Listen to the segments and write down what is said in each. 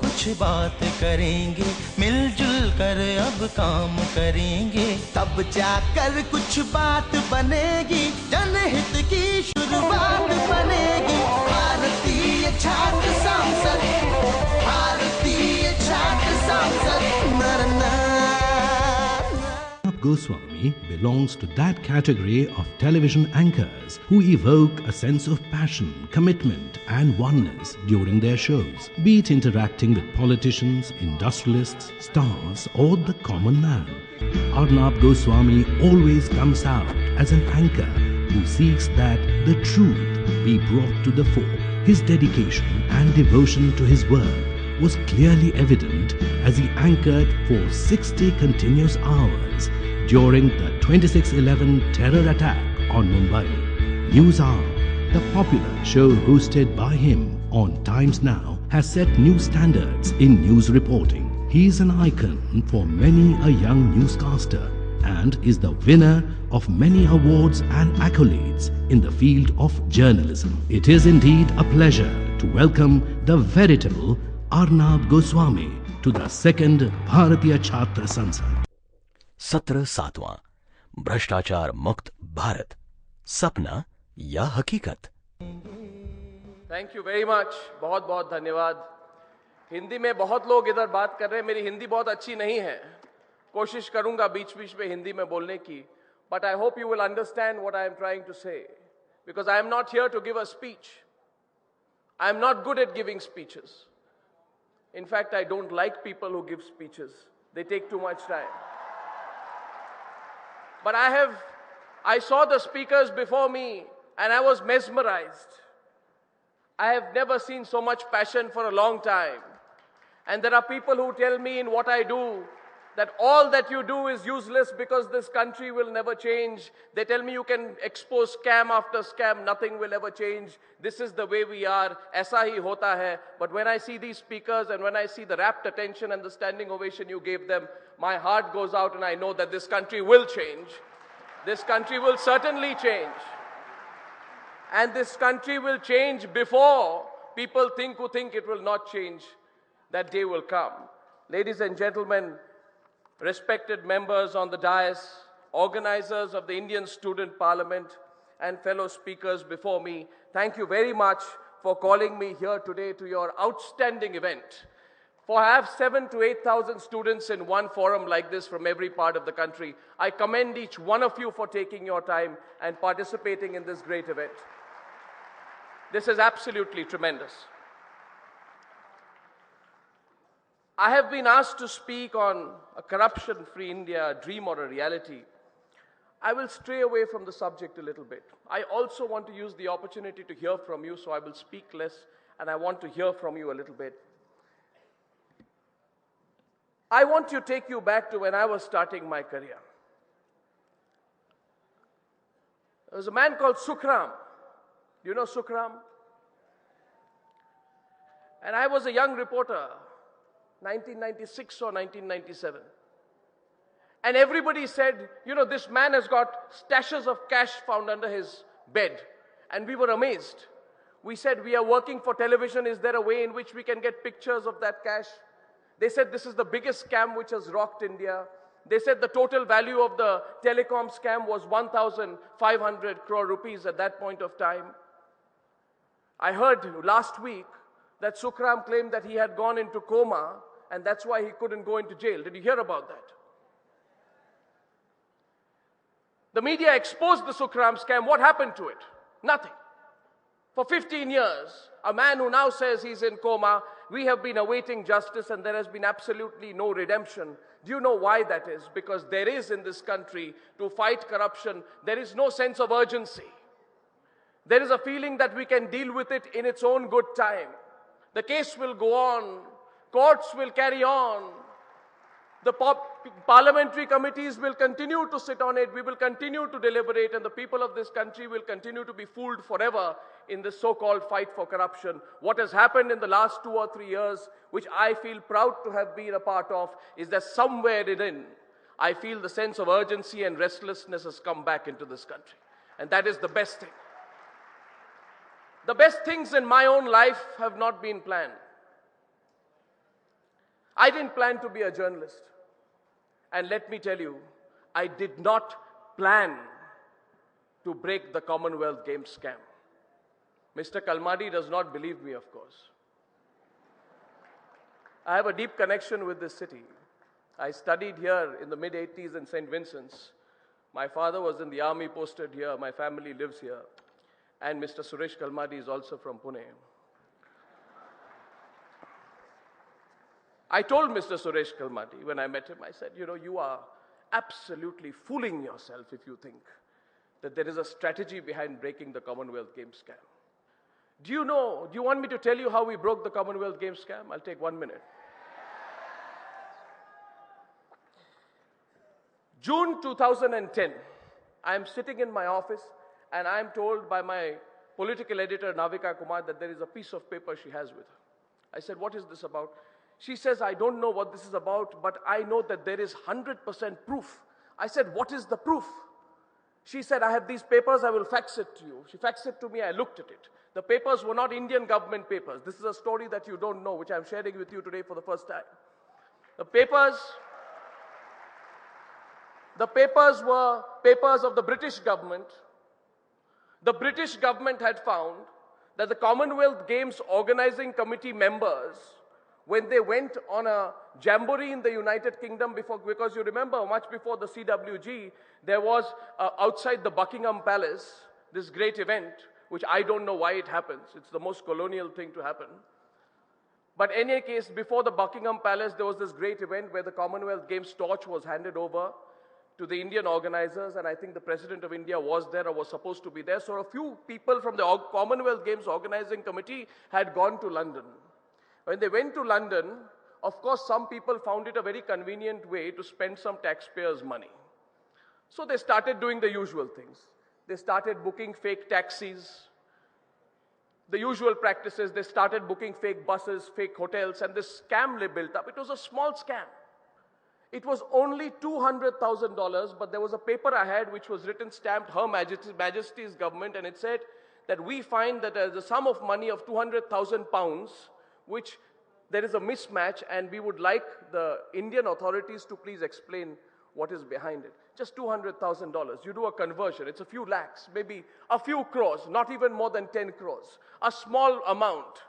कुछ बात करेंगे, मिलजुल कर अब काम करेंगे, तब जाकर कुछ बात बनेगी, जनहित की शुरुआत बनेगी। भारतीय छात्र संसद, भारतीय छात्र संसद। Arnav Goswami belongs to that category of television anchors who evoke a sense of passion, commitment and oneness during their shows, be it interacting with politicians, industrialists, stars or the common man. Arnav Goswami always comes out as an anchor who seeks that the truth be brought to the fore. His dedication and devotion to his work was clearly evident as he anchored for 60 continuous hours during the 26/11 terror attack on Mumbai. News Hour, the popular show hosted by him on Times Now, has set new standards in news reporting. He is an icon for many a young newscaster and is the winner of many awards and accolades in the field of journalism. It is indeed a pleasure to welcome the veritable Arnav Goswami to the second Bharatiya Chhatra Sansad. सत्र 7वां, भ्रष्टाचार मुक्त भारत, सपना या हकीकत। Thank you very much, बहुत बहुत धन्यवाद। हिंदी में बहुत लोग इधर बात कर रहे हैं, मेरी हिंदी बहुत अच्छी नहीं है, कोशिश करूंगा बीच बीच में हिंदी में बोलने की, but I hope you will understand what I am trying to say, because I am not here to give a speech. I am not good at giving speeches. In fact, I don't like people who give speeches. They take too much time. But I saw the speakers before me and I was mesmerized. I have never seen so much passion for a long time. And there are people who tell me in what I do that all that you do is useless because this country will never change. They tell me you can expose scam after scam, nothing will ever change. This is the way we are, aisa hi hota hai. But when I see these speakers and when I see the rapt attention and the standing ovation you gave them, my heart goes out and I know that this country will change. This country will certainly change. And this country will change before people who think it will not change. That day will come. Ladies and gentlemen, respected members on the dais, organizers of the Indian Student Parliament, and fellow speakers before me, thank you very much for calling me here today to your outstanding event. For I have 7,000 to 8,000 students in one forum like this from every part of the country. I commend each one of you for taking your time and participating in this great event. This is absolutely tremendous. I have been asked to speak on a corruption-free India, a dream or a reality. I will stray away from the subject a little bit. I also want to use the opportunity to hear from you, so I will speak less and I want to hear from you a little bit. I want to take you back to when I was starting my career. There was a man called Sukhram. You know Sukhram? And I was a young reporter, 1996 or 1997. And everybody said, you know, this man has got stashes of cash found under his bed. And we were amazed. We said, we are working for television. Is there a way in which we can get pictures of that cash? They said, this is the biggest scam which has rocked India. They said the total value of the telecom scam was 1,500 crore rupees at that point of time. I heard last week that Sukhram claimed that he had gone into coma and that's why he couldn't go into jail. Did you hear about that? The media exposed the Sukhram scam. What happened to it? Nothing. For 15 years, a man who now says he's in coma, we have been awaiting justice and there has been absolutely no redemption. Do you know why that is? Because there is in this country, to fight corruption, there is no sense of urgency. There is a feeling that we can deal with it in its own good time. The case will go on, courts will carry on, the parliamentary committees will continue to sit on it, we will continue to deliberate, and the people of this country will continue to be fooled forever in this so-called fight for corruption. What has happened in the last 2 or 3 years, which I feel proud to have been a part of, is that somewhere within, I feel the sense of urgency and restlessness has come back into this country. And that is the best thing. The best things in my own life have not been planned. I didn't plan to be a journalist. And let me tell you, I did not plan to break the Commonwealth Games scam. Mr. Kalmadi does not believe me, of course. I have a deep connection with this city. I studied here in the mid-80s in St. Vincent's. My father was in the army posted here. My family lives here. And Mr. Suresh Kalmadi is also from Pune. I told Mr. Suresh Kalmadi when I met him, I said, you are absolutely fooling yourself if you think that there is a strategy behind breaking the Commonwealth Games scam. Do you want me to tell you how we broke the Commonwealth Games scam? I'll take 1 minute. June 2010, I am sitting in my office and I am told by my political editor, Navika Kumar, that there is a piece of paper she has with her. I said, what is this about? She says, I don't know what this is about, but I know that there is 100% proof. I said, what is the proof? She said, I have these papers, I will fax it to you. She faxed it to me, I looked at it. The papers were not Indian government papers. This is a story that you don't know, which I'm sharing with you today for the first time. The papers were papers of the British government. The British government had found that the Commonwealth Games Organizing Committee members, when they went on a jamboree in the United Kingdom because you remember much before the CWG, there was outside the Buckingham Palace, this great event, which I don't know why it happens. It's the most colonial thing to happen. But in any case, before the Buckingham Palace, there was this great event where the Commonwealth Games torch was handed over to the Indian organizers, and I think the President of India was there or was supposed to be there. So a few people from the Commonwealth Games Organizing Committee had gone to London. When they went to London, of course, some people found it a very convenient way to spend some taxpayers' money. So they started doing the usual things. They started booking fake taxis. The usual practices, they started booking fake buses, fake hotels, and this scam they built up. It was a small scam. It was only $200,000, but there was a paper I had which was written, stamped Her Majesty's government, and it said that we find that there is a sum of money of £200,000, which there is a mismatch, and we would like the Indian authorities to please explain what is behind it. Just $200,000. You do a conversion. It's a few lakhs, maybe a few crores, not even more than 10 crores. A small amount.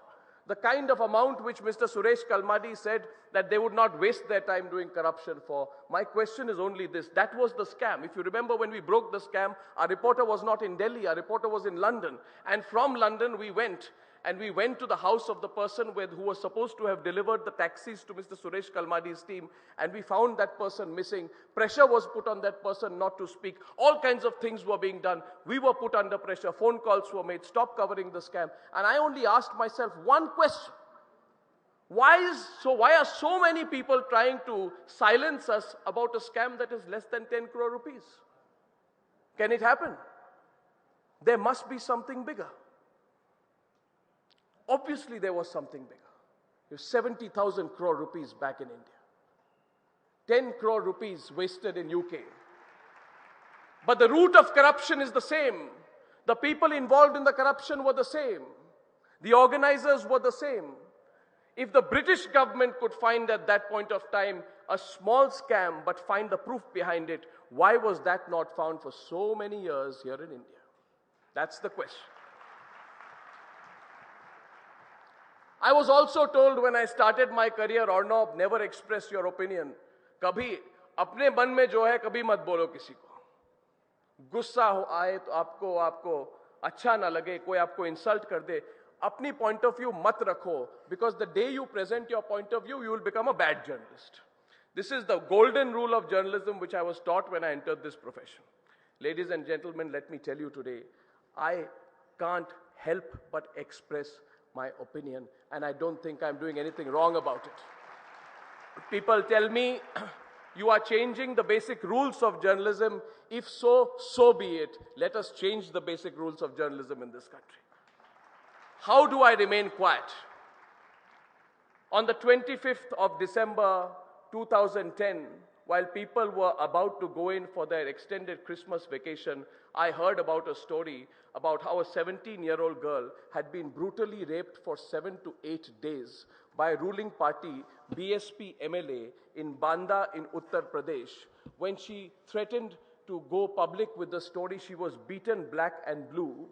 The kind of amount which Mr. Suresh Kalmadi said that they would not waste their time doing corruption for. My question is only this. That was the scam. If you remember when we broke the scam, our reporter was not in Delhi. Our reporter was in London. And from London we went. And we went to the house of the person who was supposed to have delivered the taxis to Mr. Suresh Kalmadi's team. And we found that person missing. Pressure was put on that person not to speak. All kinds of things were being done. We were put under pressure. Phone calls were made. Stop covering the scam. And I only asked myself one question. Why are so many people trying to silence us about a scam that is less than 10 crore rupees? Can it happen? There must be something bigger. Obviously, there was something bigger. There's 70,000 crore rupees back in India. 10 crore rupees wasted in UK. But the root of corruption is the same. The people involved in the corruption were the same. The organizers were the same. If the British government could find at that point of time a small scam but find the proof behind it, why was that not found for so many years here in India? That's the question. I was also told when I started my career, Arnab, never express your opinion. कभी अपने मन में जो है कभी मत बोलो किसी को. गुस्सा आए तो आपको अच्छा ना लगे, कोई आपको इंसल्ट कर दे, अपनी point of view मत रखो, because the day you present your point of view, you will become a bad journalist. This is the golden rule of journalism which I was taught when I entered this profession. Ladies and gentlemen, let me tell you today, I can't help but express my opinion, and I don't think I'm doing anything wrong about it. People tell me, you are changing the basic rules of journalism. If so, so be it. Let us change the basic rules of journalism in this country. How do I remain quiet? On the 25th of December 2010, while people were about to go in for their extended Christmas vacation, I heard about a story about how a 17-year-old girl had been brutally raped for 7 to 8 days by a ruling party BSP MLA in Banda in Uttar Pradesh when she threatened to go public with the story she was beaten black and blue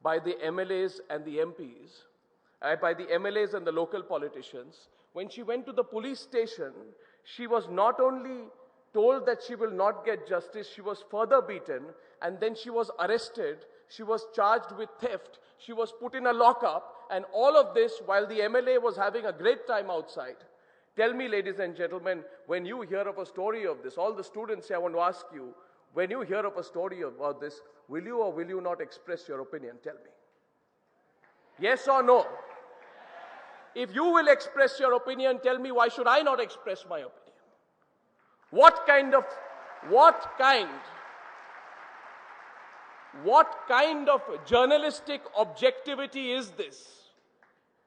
by the MLAs and the MPs, by the MLAs and the local politicians. When she went to the police station, she was not only told that she will not get justice, she was further beaten, and then she was arrested, she was charged with theft, she was put in a lockup, and all of this while the MLA was having a great time outside. Tell me, ladies and gentlemen, when you hear of a story of this, all the students here, I want to ask you, when you hear of a story about this, will you or will you not express your opinion? Tell me. Yes or no? If you will express your opinion, tell me, why should I not express my opinion? What kind of journalistic objectivity is this?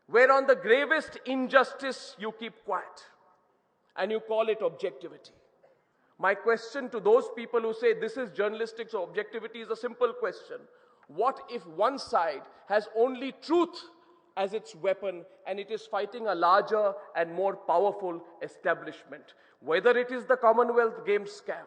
Where on the gravest injustice you keep quiet and you call it objectivity. My question to those people who say this is journalistic or objectivity is a simple question. What if one side has only truth as its weapon and it is fighting a larger and more powerful establishment? Whether it is the Commonwealth Games scam,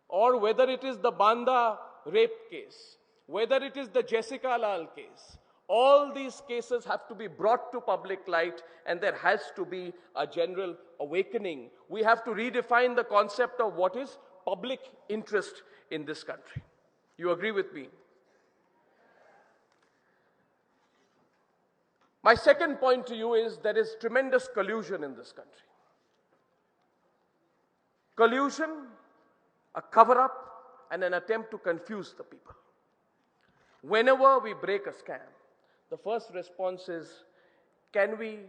or whether it is the Banda rape case, whether it is the Jessica Lal case, all these cases have to be brought to public light, and there has to be a general awakening. We have to redefine the concept of what is public interest in this country. You agree with me? My second point to you is there is tremendous collusion in this country. Collusion, a cover-up, and an attempt to confuse the people. Whenever we break a scam, the first response is, can we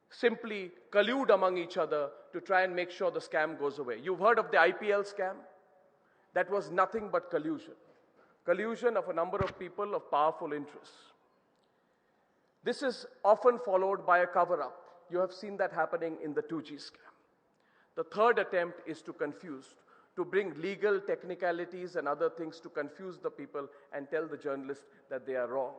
simply collude among each other to try and make sure the scam goes away? You've heard of the IPL scam? That was nothing but collusion. Collusion of a number of people of powerful interests. This is often followed by a cover-up. You have seen that happening in the 2G scam. The third attempt is to confuse, to bring legal technicalities and other things to confuse the people and tell the journalists that they are wrong.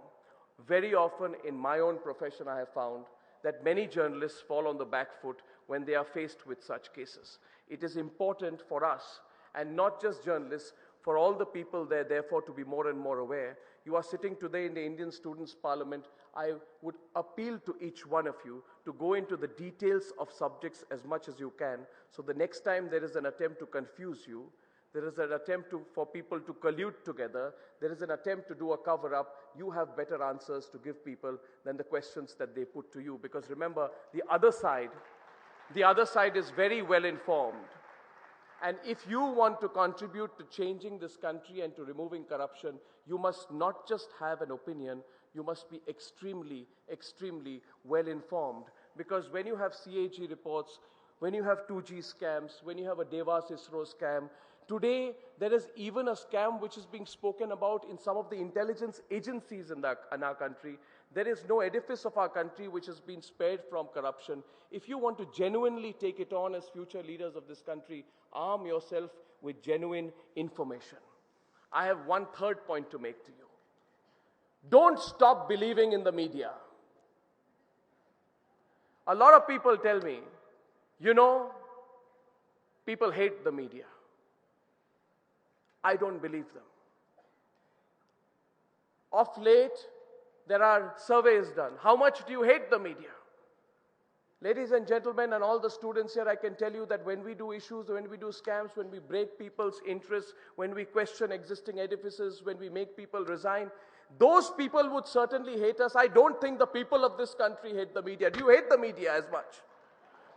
Very often in my own profession, I have found that many journalists fall on the back foot when they are faced with such cases. It is important for us, and not just journalists, for all the people there, therefore, to be more and more aware. You are sitting today in the Indian Students' Parliament. I would appeal to each one of you to go into the details of subjects as much as you can, so the next time there is an attempt to confuse you, there is an attempt for people to collude together, there is an attempt to do a cover-up, you have better answers to give people than the questions that they put to you. Because remember, the other side is very well informed. And if you want to contribute to changing this country and to removing corruption, you must not just have an opinion, you must be extremely, extremely well informed. Because when you have CAG reports, when you have 2G scams, when you have a Devas ISRO scam, today there is even a scam which is being spoken about in some of the intelligence agencies in our country. There is no edifice of our country which has been spared from corruption. If you want to genuinely take it on as future leaders of this country, arm yourself with genuine information. I have one third point to make to you. Don't stop believing in the media. A lot of people tell me, people hate the media. I don't believe them. Of late, there are surveys done. How much do you hate the media? Ladies and gentlemen, and all the students here, I can tell you that when we do issues, when we do scams, when we break people's interests, when we question existing edifices, when we make people resign, those people would certainly hate us. I don't think the people of this country hate the media. Do you hate the media as much?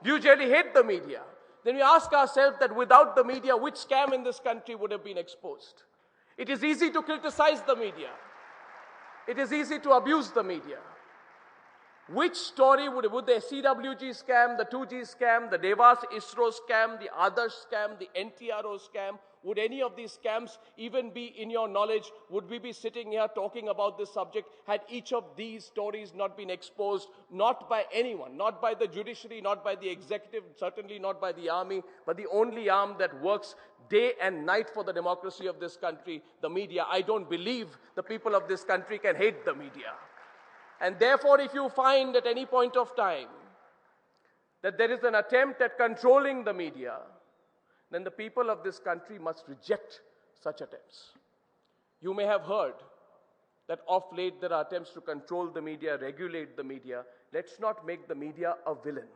Do you really hate the media? Then we ask ourselves that without the media, which scam in this country would have been exposed? It is easy to criticize the media. It is easy to abuse the media. Which story would the CWG scam, the 2G scam, the Devas ISRO scam, the Adarsh scam, the NTRO scam, would any of these scams even be in your knowledge? Would we be sitting here talking about this subject had each of these stories not been exposed, not by anyone, not by the judiciary, not by the executive, certainly not by the army, but the only arm that works day and night for the democracy of this country, the media? I don't believe the people of this country can hate the media. And therefore, if you find at any point of time that there is an attempt at controlling the media, then the people of this country must reject such attempts. You may have heard that of late there are attempts to control the media, regulate the media. Let's not make the media a villain.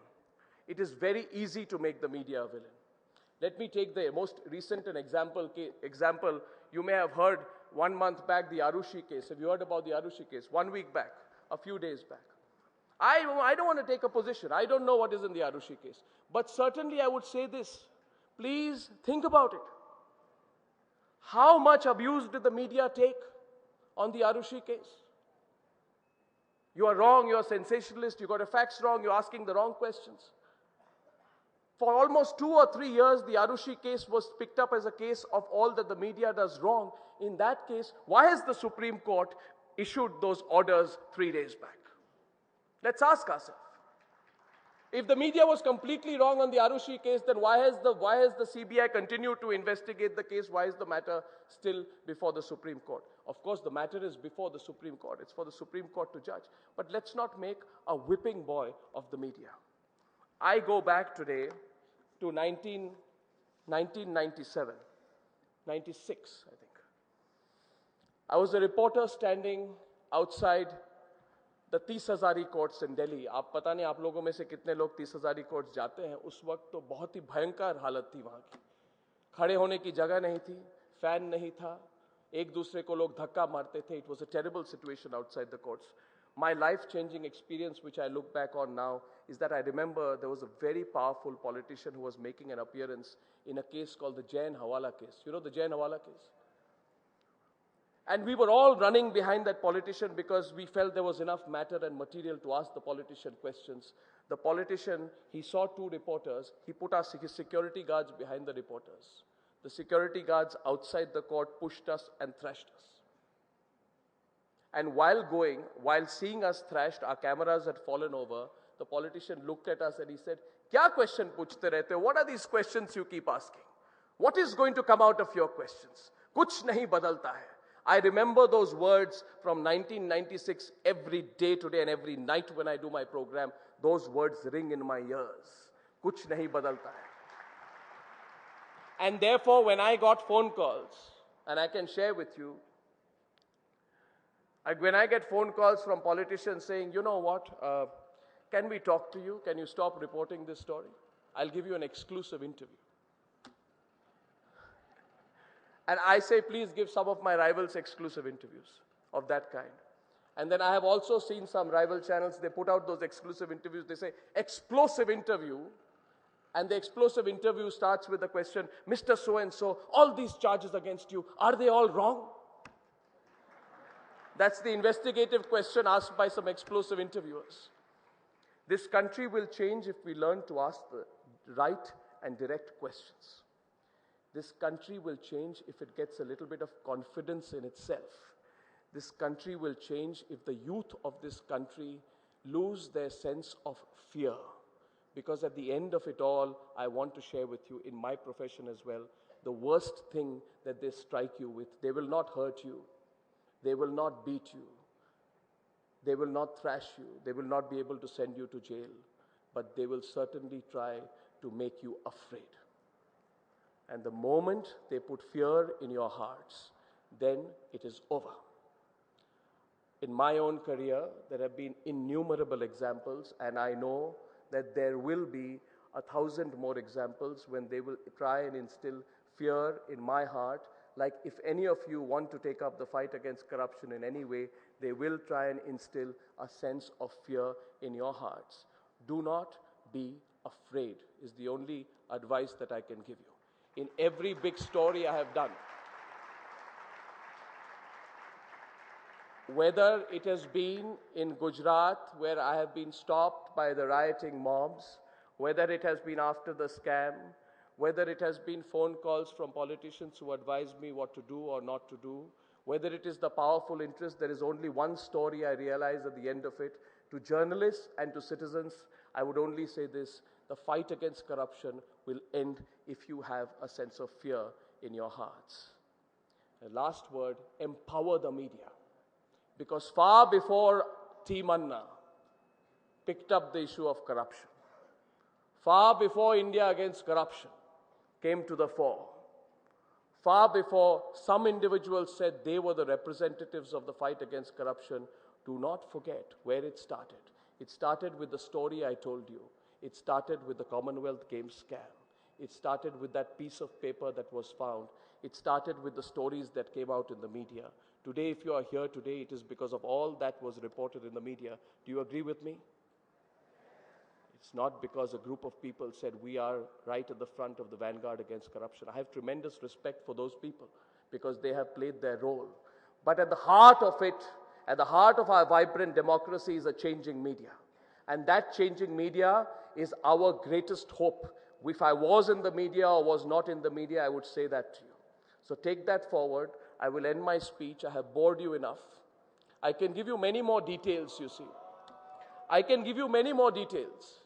It is very easy to make the media a villain. Let me take the most recent example. You may have heard 1 month back the Arushi case. Have you heard about the Arushi case? 1 week back, a few days back. I don't want to take a position. I don't know what is in the Arushi case. But certainly I would say this. Please think about it. How much abuse did the media take on the Arushi case? You are wrong, you are sensationalist, you got the facts wrong, you're asking the wrong questions. For almost 2 or 3 years, the Arushi case was picked up as a case of all that the media does wrong. In that case, why has the Supreme Court issued those orders 3 days back? Let's ask ourselves. If the media was completely wrong on the Arushi case, then why has the CBI continued to investigate the case? Why is the matter still before the Supreme Court? Of course, the matter is before the Supreme Court. It's for the Supreme Court to judge. But let's not make a whipping boy of the media. I go back today to 1997, 96, I think. I was a reporter standing outside the 30,000 courts in Delhi. आप पता नहीं आप लोगों में से कितने लोग 30,000 courts जाते हैं. उस वक्त तो बहुत ही भयंकर हालत थी वहाँ की. खड़े होने की जगह नहीं थी, फैन नहीं था, एक दूसरे को लोग धक्का मारते थे. It was a terrible situation outside the courts. My life-changing experience, which I look back on now, is that I remember there was a very powerful politician who was making an appearance in a case called the Jain Hawala case. You know the Jain Hawala case? And we were all running behind that politician because we felt there was enough matter and material to ask the politician questions. The politician, he saw 2 reporters. He put his security guards behind the reporters. The security guards outside the court pushed us and thrashed us. And while seeing us thrashed, our cameras had fallen over. The politician looked at us and he said, "Kya question puchte rehte? What are these questions you keep asking? What is going to come out of your questions? Kuch nahi badalta hai." I remember those words from 1996 every day today, and every night when I do my program, those words ring in my ears. Kuch nahi badalta hai. And therefore, when I got phone calls, and I can share with you, when I get phone calls from politicians saying, "You know what, can we talk to you? Can you stop reporting this story? I'll give you an exclusive interview." And I say, please give some of my rivals exclusive interviews of that kind. And then I have also seen some rival channels, they put out those exclusive interviews. They say, "Explosive interview." And the explosive interview starts with the question, "Mr. So-and-so, all these charges against you, are they all wrong?" That's the investigative question asked by some explosive interviewers. This country will change if we learn to ask the right and direct questions. This country will change if it gets a little bit of confidence in itself. This country will change if the youth of this country lose their sense of fear. Because at the end of it all, I want to share with you, in my profession as well, the worst thing that they strike you with. They will not hurt you. They will not beat you. They will not thrash you. They will not be able to send you to jail. But they will certainly try to make you afraid. And the moment they put fear in your hearts, then it is over. In my own career, there have been innumerable examples, and I know that there will be 1,000 more examples when they will try and instill fear in my heart. Like, if any of you want to take up the fight against corruption in any way, they will try and instill a sense of fear in your hearts. Do not be afraid is the only advice that I can give you. In every big story I have done, whether it has been in Gujarat, where I have been stopped by the rioting mobs, whether it has been after the scam, whether it has been phone calls from politicians who advise me what to do or not to do, whether it is the powerful interest, there is only one story I realize at the end of it. To journalists and to citizens, I would only say this: the fight against corruption will end if you have a sense of fear in your hearts. The last word, empower the media. Because far before Team Anna picked up the issue of corruption. Far before India Against Corruption came to the fore, far before some individuals said they were the representatives of the fight against corruption, do not forget where it started. It started with the story I told you. It started with the Commonwealth Games scam. It started with that piece of paper that was found. It started with the stories that came out in the media. Today, if you are here today, it is because of all that was reported in the media. Do you agree with me? It's not because a group of people said we are right at the front of the vanguard against corruption. I have tremendous respect for those people because they have played their role. But at the heart of it, at the heart of our vibrant democracy is a changing media. And that changing media is our greatest hope. If I was in the media or was not in the media, I would say that to you. So take that forward. I will end my speech. I have bored you enough. I can give you many more details, you see. I can give you many more details.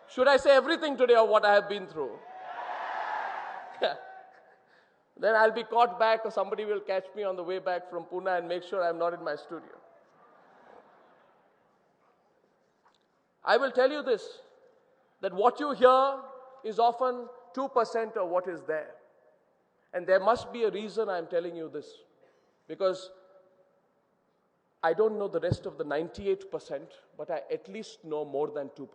Should I say everything today of what I have been through? Then I'll be caught back or somebody will catch me on the way back from Pune and make sure I'm not in my studio. I will tell you this, that what you hear is often 2% of what is there. And there must be a reason I'm telling you this. Because I don't know the rest of the 98%, but I at least know more than 2%.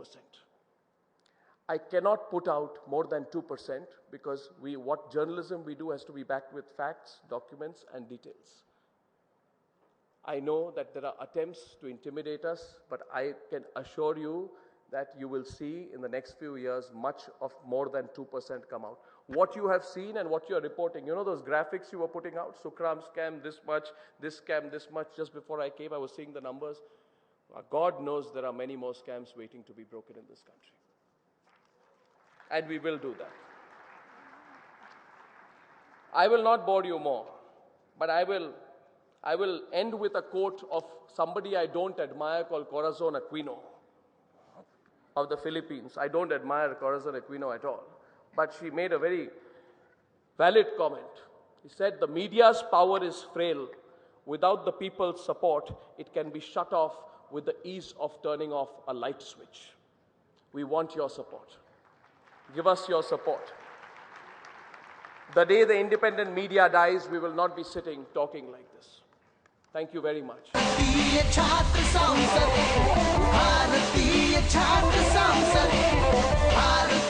I cannot put out more than 2% because what journalism we do has to be backed with facts, documents, and details. I know that there are attempts to intimidate us, but I can assure you that you will see in the next few years much of more than 2% come out. What you have seen and what you are reporting, you know those graphics you were putting out? Sukram scam this much, this scam this much. Just before I came, I was seeing the numbers. God knows there are many more scams waiting to be broken in this country. And we will do that. I will not bore you more, but I will end with a quote of somebody I don't admire called Corazon Aquino of the Philippines. I don't admire Corazon Aquino at all, but she made a very valid comment. He said, the media's power is frail. Without the people's support, it can be shut off with the ease of turning off a light switch. We want your support. Give us your support. The day the independent media dies, we will not be sitting talking like this. Thank you very much. भारतीय छात्र संसद, भारतीय छात्र संसद, भारतीय